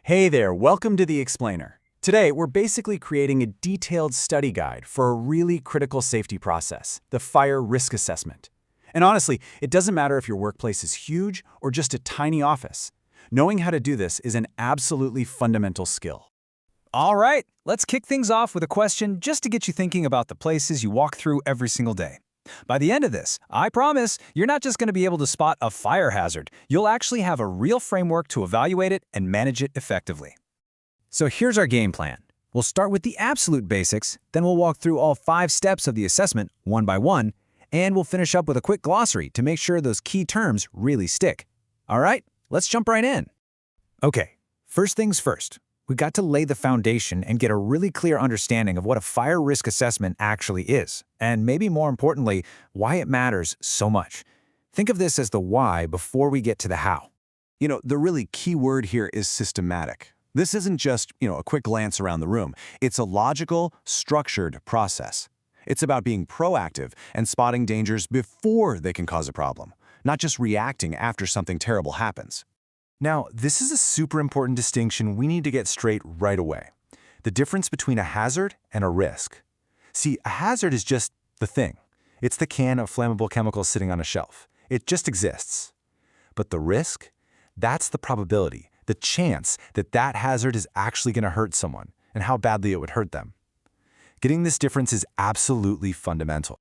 Hey there, welcome to The Explainer. Today, we're basically creating a detailed study guide for a really critical safety process, the fire risk assessment. And honestly, it doesn't matter if your workplace is huge or just a tiny office. Knowing how to do this is an absolutely fundamental skill. All right, let's kick things off with a question just to get you thinking about the places you walk through every single day. By the end of this, I promise, you're not just going to be able to spot a fire hazard. You'll actually have a real framework to evaluate it and manage it effectively. So here's our game plan. We'll start with the absolute basics, then we'll walk through all 5 steps of the assessment one by one, and we'll finish up with a quick glossary to make sure those key terms really stick. All right, let's jump right in. Okay, first things first. We've got to lay the foundation and get a really clear understanding of what a fire risk assessment actually is, and maybe more importantly, why it matters so much. Think of this as the why before we get to the how. The really key word here is systematic. This isn't just, a quick glance around the room. It's a logical, structured process. It's about being proactive and spotting dangers before they can cause a problem, not just reacting after something terrible happens. Now, this is a super important distinction we need to get straight right away. The difference between a hazard and a risk. See, a hazard is just the thing. It's the can of flammable chemicals sitting on a shelf. It just exists. But the risk? That's the probability, the chance that that hazard is actually going to hurt someone and how badly it would hurt them. Getting this difference is absolutely fundamental.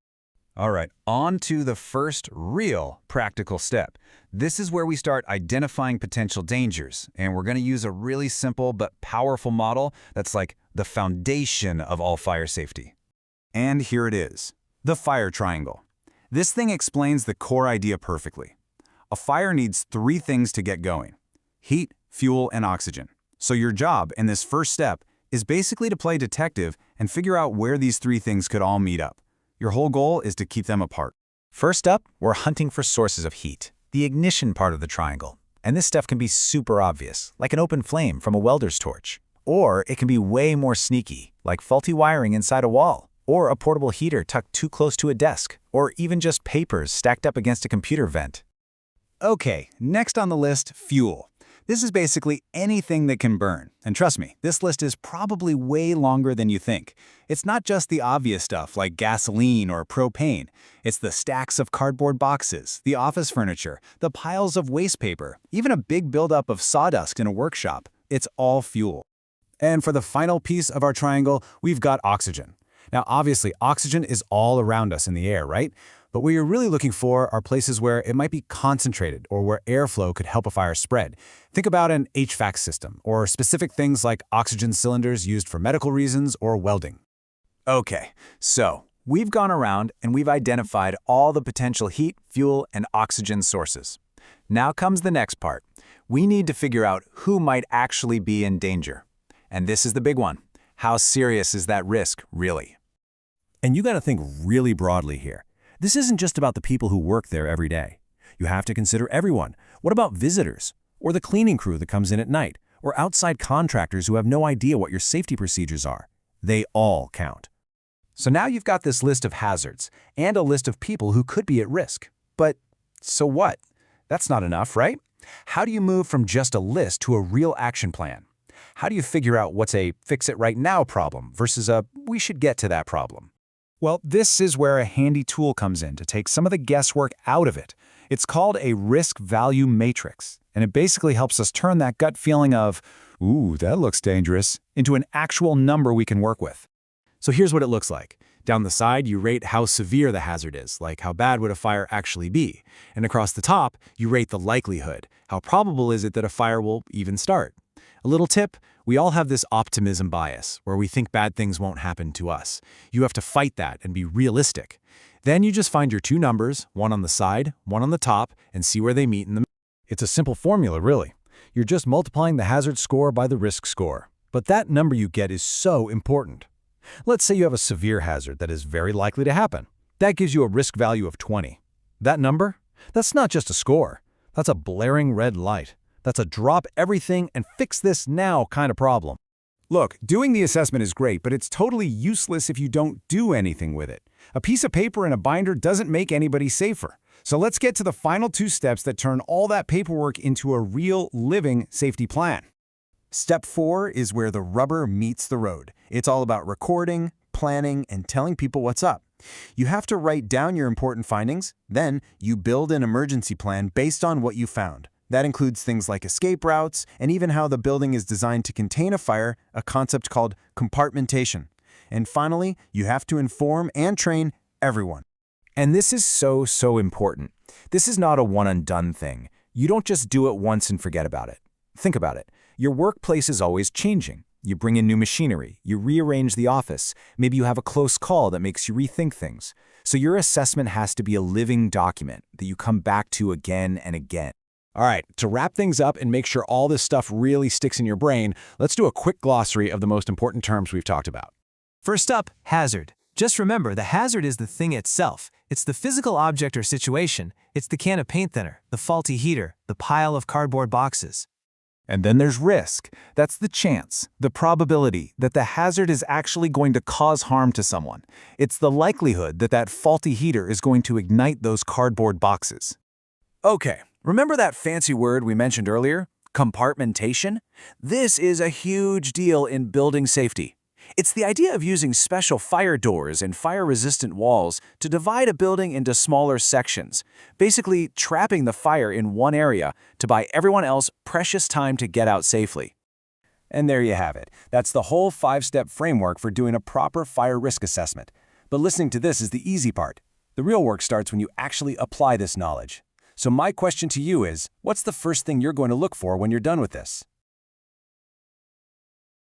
All right, on to the first real practical step. This is where we start identifying potential dangers, and we're going to use a really simple but powerful model that's like the foundation of all fire safety. And here it is, the fire triangle. This thing explains the core idea perfectly. A fire needs 3 things to get going: heat, fuel, and oxygen. So your job in this first step is basically to play detective and figure out where these 3 things could all meet up. Your whole goal is to keep them apart. First up, we're hunting for sources of heat, the ignition part of the triangle. And this stuff can be super obvious, like an open flame from a welder's torch. Or it can be way more sneaky, like faulty wiring inside a wall, or a portable heater tucked too close to a desk, or even just papers stacked up against a computer vent. Okay, next on the list, fuel. This is basically anything that can burn. And trust me, this list is probably way longer than you think. It's not just the obvious stuff like gasoline or propane. It's the stacks of cardboard boxes, the office furniture, the piles of waste paper, even a big buildup of sawdust in a workshop. It's all fuel. And for the final piece of our triangle, we've got oxygen. Now, obviously, oxygen is all around us in the air, right? But what you're really looking for are places where it might be concentrated or where airflow could help a fire spread. Think about an HVAC system or specific things like oxygen cylinders used for medical reasons or welding. Okay, so we've gone around and we've identified all the potential heat, fuel, and oxygen sources. Now comes the next part. We need to figure out who might actually be in danger. And this is the big one. How serious is that risk, really? And you got to think really broadly here. This isn't just about the people who work there every day. You have to consider everyone. What about visitors? Or the cleaning crew that comes in at night? Or outside contractors who have no idea what your safety procedures are? They all count. So now you've got this list of hazards and a list of people who could be at risk. But so what? That's not enough, right? How do you move from just a list to a real action plan? How do you figure out what's a fix-it-right-now problem versus a we should get to that problem? Well, this is where a handy tool comes in to take some of the guesswork out of it. It's called a risk-value matrix, and it basically helps us turn that gut feeling of, ooh, that looks dangerous, into an actual number we can work with. So here's what it looks like. Down the side, you rate how severe the hazard is, like how bad would a fire actually be. And across the top, you rate the likelihood. How probable is it that a fire will even start? A little tip, we all have this optimism bias, where we think bad things won't happen to us. You have to fight that and be realistic. Then you just find your 2 numbers, one on the side, one on the top, and see where they meet in the middle. It's a simple formula, really. You're just multiplying the hazard score by the risk score. But that number you get is so important. Let's say you have a severe hazard that is very likely to happen. That gives you a risk value of 20. That number? That's not just a score. That's a blaring red light. That's a drop everything and fix this now kind of problem. Look, doing the assessment is great, but it's totally useless if you don't do anything with it. A piece of paper and a binder doesn't make anybody safer. So let's get to the final 2 steps that turn all that paperwork into a real, living safety plan. Step 4 is where the rubber meets the road. It's all about recording, planning, and telling people what's up. You have to write down your important findings, then you build an emergency plan based on what you found. That includes things like escape routes and even how the building is designed to contain a fire, a concept called compartmentation. And finally, you have to inform and train everyone. And this is so important. This is not a one-and-done thing. You don't just do it once and forget about it. Think about it. Your workplace is always changing. You bring in new machinery, you rearrange the office, maybe you have a close call that makes you rethink things. So your assessment has to be a living document that you come back to again and again. All right, to wrap things up and make sure all this stuff really sticks in your brain, let's do a quick glossary of the most important terms we've talked about. First up, hazard. Just remember, the hazard is the thing itself. It's the physical object or situation. It's the can of paint thinner, the faulty heater, the pile of cardboard boxes. And then there's risk. That's the chance, the probability that the hazard is actually going to cause harm to someone. It's the likelihood that that faulty heater is going to ignite those cardboard boxes. Okay, remember that fancy word we mentioned earlier? Compartmentation? This is a huge deal in building safety. It's the idea of using special fire doors and fire-resistant walls to divide a building into smaller sections, basically trapping the fire in one area to buy everyone else precious time to get out safely. And there you have it. That's the whole 5-step framework for doing a proper fire risk assessment. But listening to this is the easy part. The real work starts when you actually apply this knowledge. So my question to you is, what's the first thing you're going to look for when you're done with this?